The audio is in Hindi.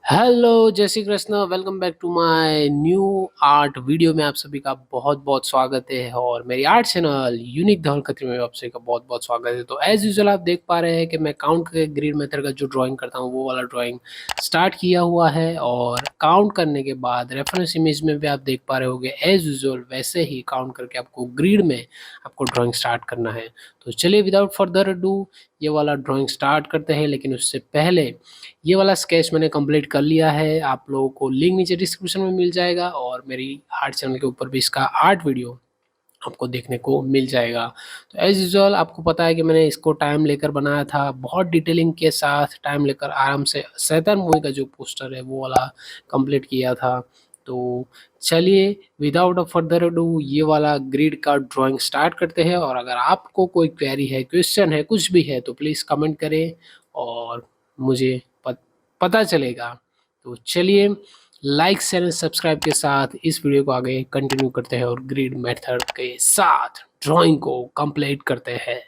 हेलो, जय Shri Krishna. Welcome back to my new art video में आप सभी का बहुत-बहुत स्वागत है और मेरी art channel unique Dhaval Khatri में आप सभी का बहुत-बहुत स्वागत है। तो एज़ यूजुअल आप देख पा रहे हैं कि मैं काउंट करके ग्रिड मेथड का जो ड्राइंग करता हूँ, वो वाला ड्राइंग स्टार्ट किया हुआ है और काउंट करने के बाद रेफरेंस इमेज में भी आप देख पा रहे होंगे एज़ यूजुअल वैसे ही काउंट करके आपको ग्रिड में आपको ड्राइंग स्टार्ट करना है। तो चलिए विदाउट फर्दर अडू ये वाला ड्राइंग स्टार्ट करते हैं, लेकिन उससे पहले ये वाला स्केच मैंने कंप्लीट कर लिया है। आप लोगों को लिंक नीचे डिस्क्रिप्शन में मिल जाएगा और मेरी आर्ट चैनल के ऊपर भी इसका आर्ट वीडियो आपको देखने को मिल जाएगा। तो एज़ यूजुअल आपको पता है कि मैंने इसको टाइम लेकर बनाया था, बहुत डिटेलिंग के साथ टाइम लेकर आराम से शैतान मूवी का जो पोस्टर है वो वाला कंप्लीट किया था। तो चलिए विदाउट अ फर्दर अडू ये वाला ग्रिड का ड्राइंग स्टार्ट करते हैं और अगर आपको कोई क्वेरी है, क्वेश्चन है, कुछ भी है तो प्लीज़ कमेंट करें और मुझे पता चलेगा। तो चलिए लाइक शेयर एंड सब्सक्राइब के साथ इस वीडियो को आगे कंटिन्यू करते हैं और ग्रिड मेथड के साथ ड्राइंग को कंप्लीट करते हैं।